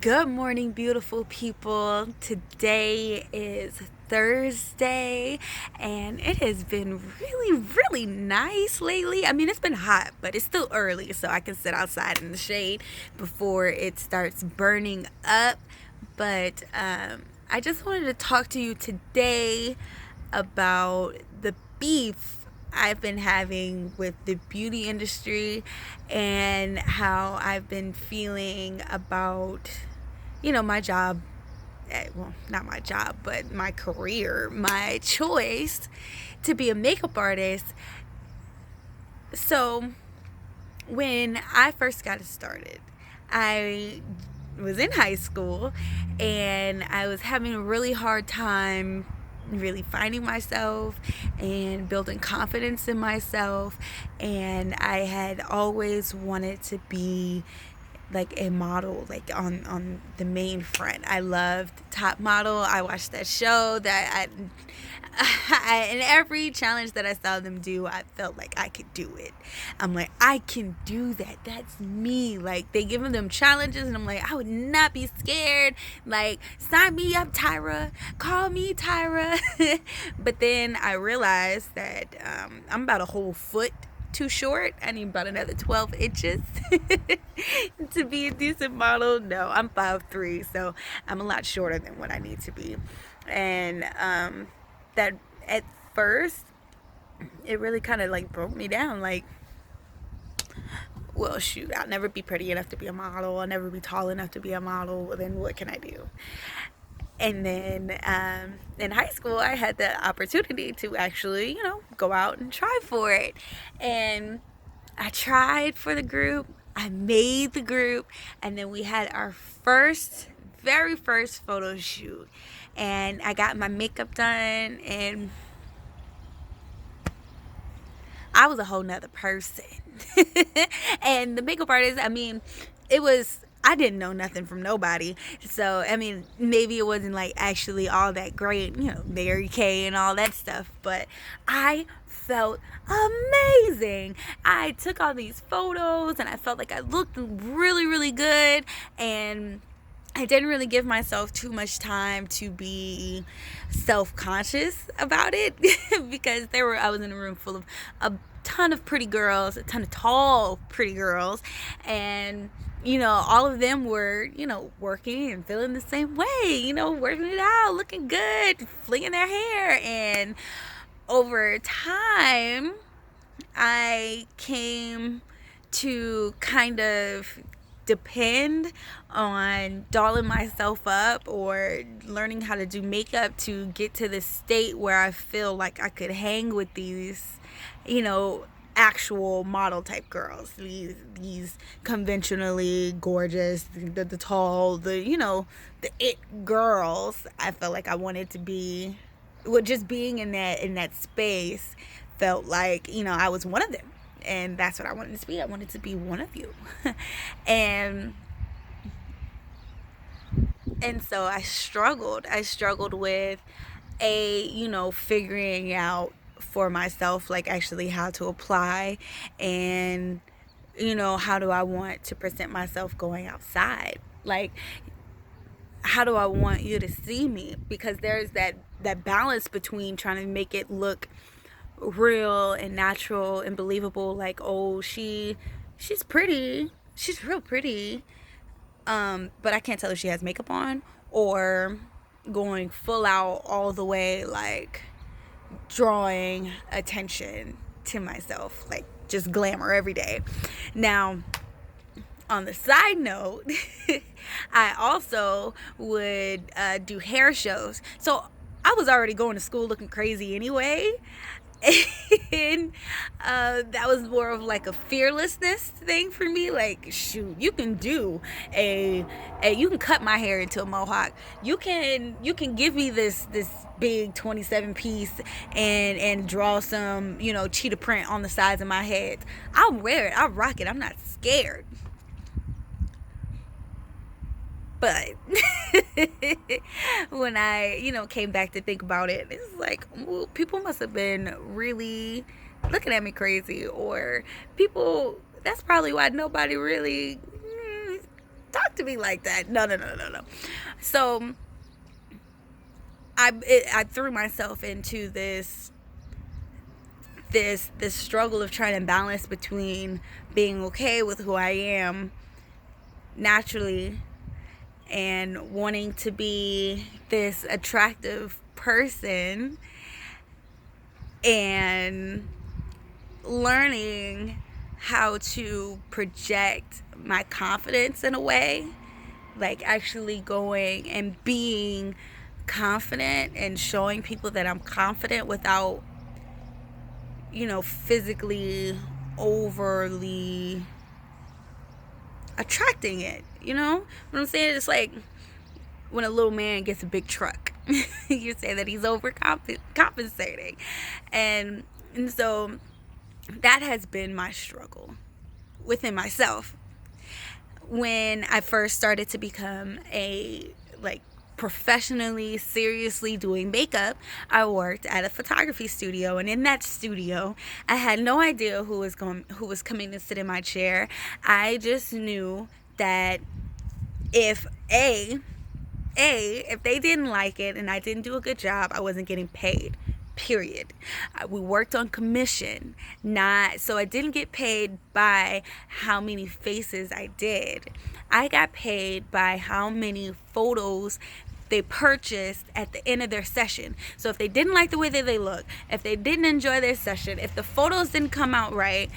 Good morning, beautiful people. Today is Thursday, and it has been really nice lately. I mean, it's been hot, but it's still early, so I can sit outside in the shade before it starts burning up. But I just wanted to talk to you today about the beef I've been having with the beauty industry and how I've been feeling about, my job. Well, not my job, but my career, my choice to be a makeup artist. So, when I first got started, I was in high school and I was having a really hard time really finding myself and building confidence in myself, and I had always wanted to be like a model, like on the main front. I loved Top Model. I watched that show. In every challenge that I saw them do, I felt like I could do it. I'm like, I can do that. That's me. Like, they giving them challenges, and I'm like, I would not be scared. Like, sign me up, Tyra. Call me Tyra. But then I realized that I'm about a whole foot too short. I need about another 12 inches to be a decent model. No, I'm 5'3", so I'm a lot shorter than what I need to be. And that at first, it really kind of like broke me down. Like, well, shoot, I'll never be pretty enough to be a model. I'll never be tall enough to be a model. Well, then what can I do? And then in high school, I had the opportunity to actually, go out and try for it. And I tried for the group. I made the group. And then we had our very first photo shoot. And I got my makeup done. And I was a whole nother person. And the makeup artist, I mean, I didn't know nothing from nobody. So, I mean, maybe it wasn't like actually all that great, Mary Kay and all that stuff, but I felt amazing. I took all these photos and I felt like I looked really good, and I didn't really give myself too much time to be self-conscious about it because I was in a room full of a ton of pretty girls, a ton of tall pretty girls, and all of them were, working and feeling the same way, working it out, looking good, flinging their hair. And over time, I came to kind of depend on dolling myself up or learning how to do makeup to get to the state where I feel like I could hang with these, actual model type girls, these conventionally gorgeous, the tall, the it girls. I felt like I wanted to be, with just being in that space, felt like I was one of them, and that's what I wanted to be. I wanted to be one of you. and so I struggled with figuring out for myself, like, actually how to apply, and how do I want to present myself going outside. Like, how do I want you to see me? Because there's that balance between trying to make it look real and natural and believable, like, oh, she's pretty, she's real pretty, but I can't tell if she has makeup on, or going full out all the way, like drawing attention to myself, like just glamour every day. Now, on the side note, I also would do hair shows. So I was already going to school looking crazy anyway. And that was more of like a fearlessness thing for me. Like, shoot, you can do you can cut my hair into a mohawk. You can give me this big 27 piece and draw some cheetah print on the sides of my head. I'll wear it. I'll rock it. I'm not scared. But when I, came back to think about it, it's like, well, people must have been really looking at me crazy, or people, that's probably why nobody really talked talk to me like that. No. So I threw myself into this struggle of trying to balance between being okay with who I am naturally and wanting to be this attractive person, and learning how to project my confidence in a way, like actually going and being confident and showing people that I'm confident without, physically overly attracting it. You know what I'm saying? It's like when a little man gets a big truck. You say that he's overcompensating. And so that has been my struggle within myself. When I first started to become professionally, seriously doing makeup, I worked at a photography studio, and in that studio, I had no idea who was coming to sit in my chair. I just knew that if they didn't like it and I didn't do a good job, I wasn't getting paid. Period. We worked on commission, so I didn't get paid by how many faces I did. I got paid by how many photos they purchased at the end of their session. So if they didn't like the way that they look, if they didn't enjoy their session, if the photos didn't come out right,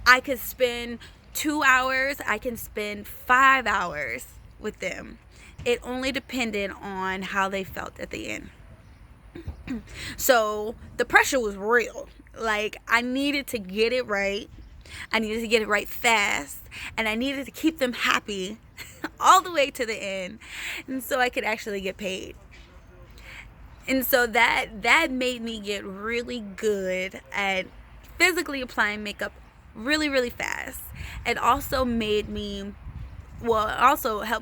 I could spend 2 hours, I can spend 5 hours with them. It only depended on how they felt at the end. So the pressure was real. Like, I needed to get it right. I needed to get it right fast. And I needed to keep them happy all the way to the end. And so I could actually get paid. And so that made me get really good at physically applying makeup really, really fast. It also helped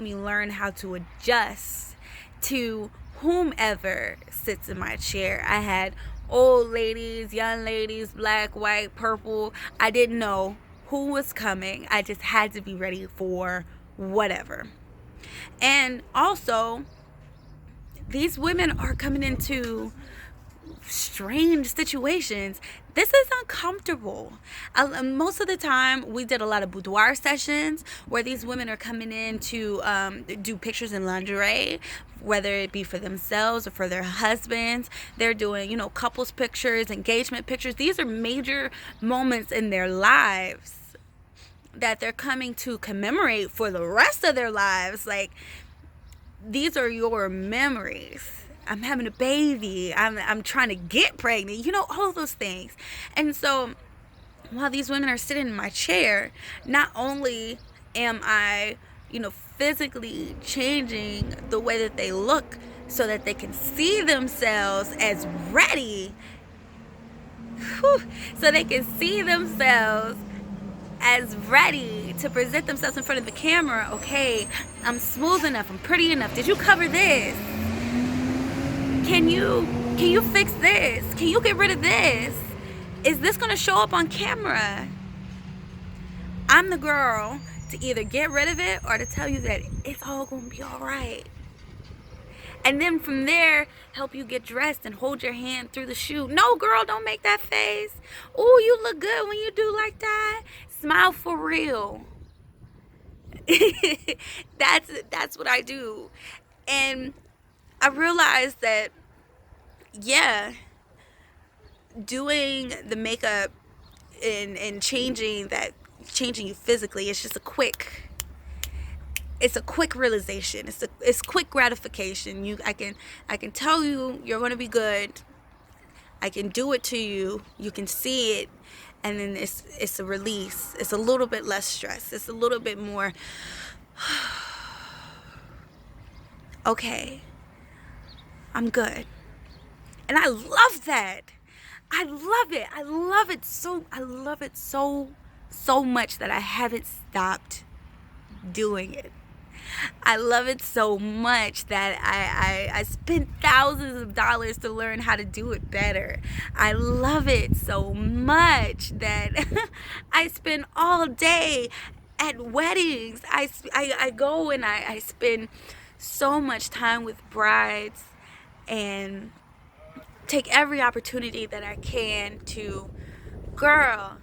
me learn how to adjust to whomever sits in my chair. I had old ladies, young ladies, black, white, purple. I didn't know who was coming. I just had to be ready for whatever. And also, these women are coming into strange situations. This is uncomfortable. Most of the time, we did a lot of boudoir sessions where these women are coming in to do pictures in lingerie, whether it be for themselves or for their husbands. They're doing, couples pictures, engagement pictures. These are major moments in their lives that they're coming to commemorate for the rest of their lives. Like, these are your memories. I'm having a baby. I'm trying to get pregnant. All of those things. And so while these women are sitting in my chair, not only am I, physically changing the way that they look so that they can see themselves as ready. So they can see themselves as ready to present themselves in front of the camera. Okay, I'm smooth enough. I'm pretty enough. Did you cover this? Can you fix this? Can you get rid of this? Is this going to show up on camera? I'm the girl to either get rid of it or to tell you that it's all going to be all right. And then from there, help you get dressed and hold your hand through the shoot. No, girl, don't make that face. Oh, you look good when you do like that. Smile for real. That's what I do. And I realized that, doing the makeup and changing you physically, it's just a quick realization. It's quick gratification. I can tell you you're going to be good. I can do it to you. You can see it, and then it's a release. It's a little bit less stress. It's a little bit more okay, I'm good. And I love that. I love it. I love it so much that I haven't stopped doing it. I love it so much that I spent thousands of dollars to learn how to do it better. I love it so much that I spend all day at weddings. I go and I spend so much time with brides and take every opportunity that I can to, girl,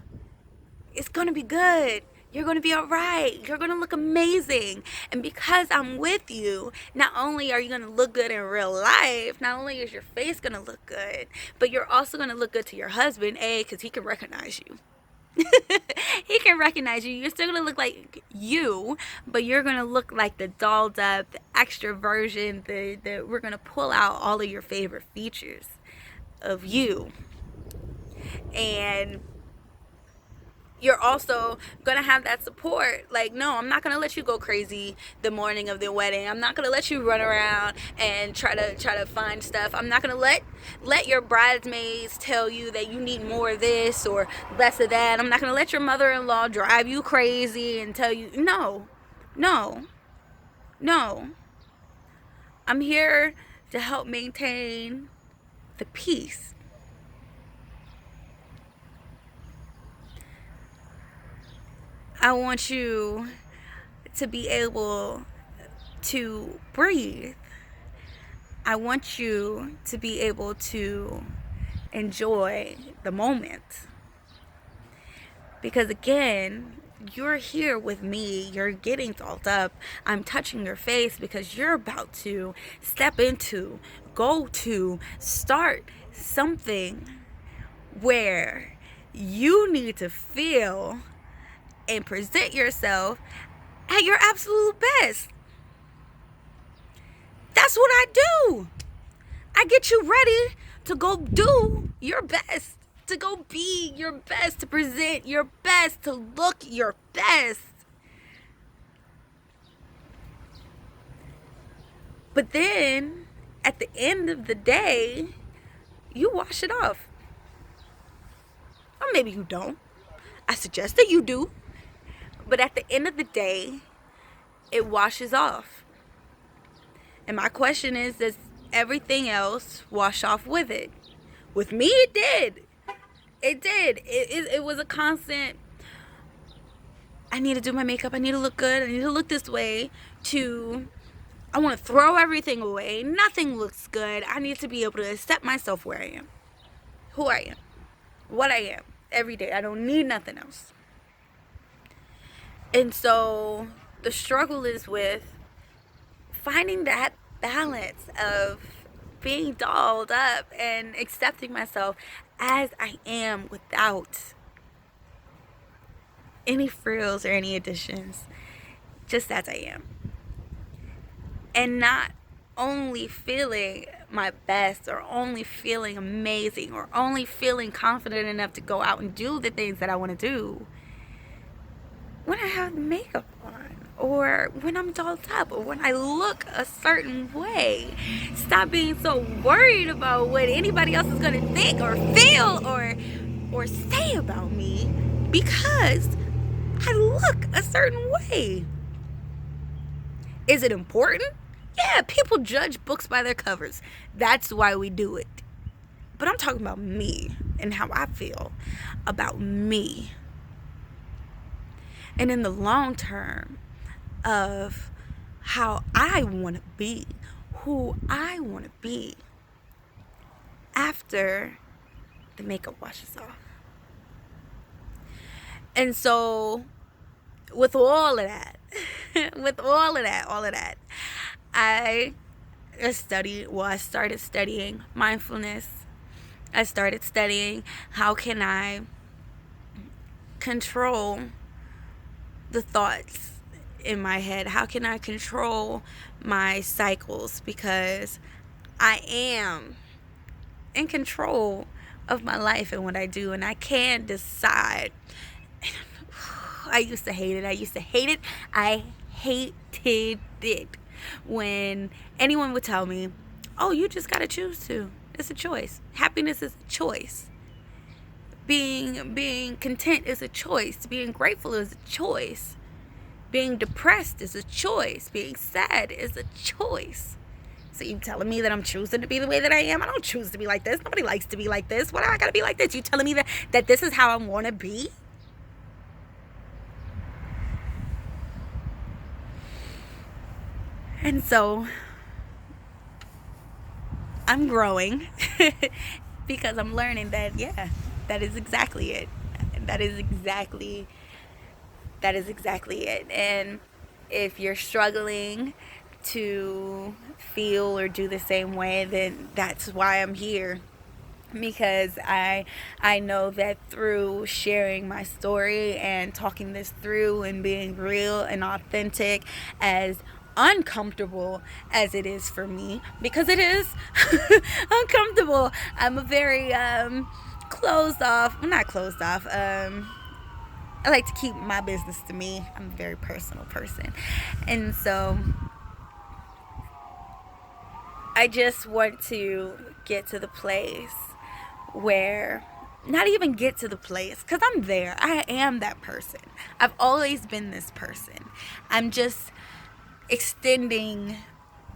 it's gonna be good. You're gonna be all right. You're gonna look amazing. And because I'm with you, not only are you gonna look good in real life, not only is your face gonna look good, but you're also gonna look good to your husband, because he can recognize you. He can recognize you. You're still gonna look like you, but you're gonna look like the dolled up, the extra version. We're gonna pull out all of your favorite features of you, and you're also gonna have that support. Like, no, I'm not gonna let you go crazy the morning of the wedding. I'm not gonna let you run around and try to find stuff. I'm not gonna let your bridesmaids tell you that you need more of this or less of that. I'm not gonna let your mother-in-law drive you crazy and tell you no. I'm here to help maintain the peace. I want you to be able to breathe. I want you to be able to enjoy the moment. Because again, you're here with me. You're getting dolled up. I'm touching your face because you're about to step into, go to, start something where you need to feel and present yourself at your absolute best. That's what I do. I get you ready to go do your best, to go be your best, to present your best, to look your best. But then, at the end of the day, you wash it off. Or maybe you don't. I suggest that you do. But at the end of the day, it washes off. And my question is, does everything else wash off with it? With me, it did. It did. It was a constant, I need to do my makeup. I need to look good. I need to look this way. To, I want to throw everything away. Nothing looks good. I need to be able to accept myself where I am. Who I am. What I am. Every day. I don't need nothing else. And so the struggle is with finding that balance of being dolled up and accepting myself as I am without any frills or any additions, just as I am. And not only feeling my best or only feeling amazing or only feeling confident enough to go out and do the things that I want to do when I have makeup on, or when I'm dolled up, or when I look a certain way. Stop being so worried about what anybody else is going to think or feel or say about me because I look a certain way. Is it important? Yeah, people judge books by their covers. That's why we do it. But I'm talking about me and how I feel about me. And in the long term of how I want to be, who I want to be after the makeup washes off. And so with all of that, I started studying mindfulness. I started studying how can I control the thoughts in my head. How can I control my cycles? Because I am in control of my life and what I do, and I can decide. I used to hate it. I hated it when anyone would tell me, oh, you just gotta choose to. It's a choice. Happiness is a choice. Being content is a choice. Being grateful is a choice. Being depressed is a choice. Being sad is a choice. So you telling me that I'm choosing to be the way that I am? I don't choose to be like this. Nobody likes to be like this. Why do I gotta be like this? You telling me that this is how I want to be? And so I'm growing because I'm learning that, yeah, that is exactly it. That is exactly it. And if you're struggling to feel or do the same way, then that's why I'm here. Because I know that through sharing my story and talking this through and being real and authentic, as uncomfortable as it is for me, because it is uncomfortable. I'm a very closed off, well, not closed off, I like to keep my business to me. I'm a very personal person. And so I just want to get to the place where, not even get to the place, because I'm there. I am that person. I've always been this person. I'm just extending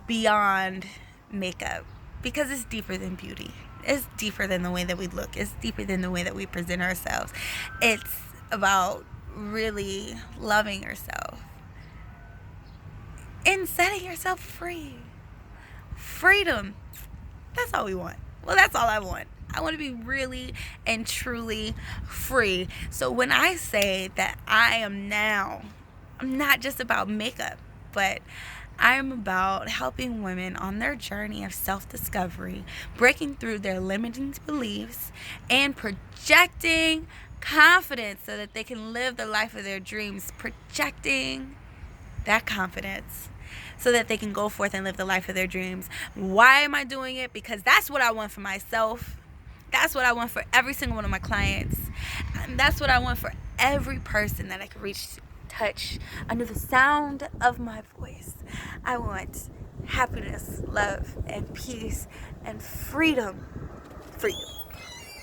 beyond makeup, because it's deeper than beauty. It's deeper than the way that we look. It's deeper than the way that we present ourselves. It's about really loving yourself and setting yourself free. Freedom. That's all we want. Well, that's all I want. I want to be really and truly free. So when I say that I am now, I'm not just about makeup, but I'm about helping women on their journey of self-discovery, breaking through their limiting beliefs, and projecting confidence so that they can live the life of their dreams. Projecting that confidence so that they can go forth and live the life of their dreams. Why am I doing it? Because that's what I want for myself. That's what I want for every single one of my clients. And that's what I want for every person that I can reach, touch under the sound of my voice. I want happiness, love, and peace, and freedom for you.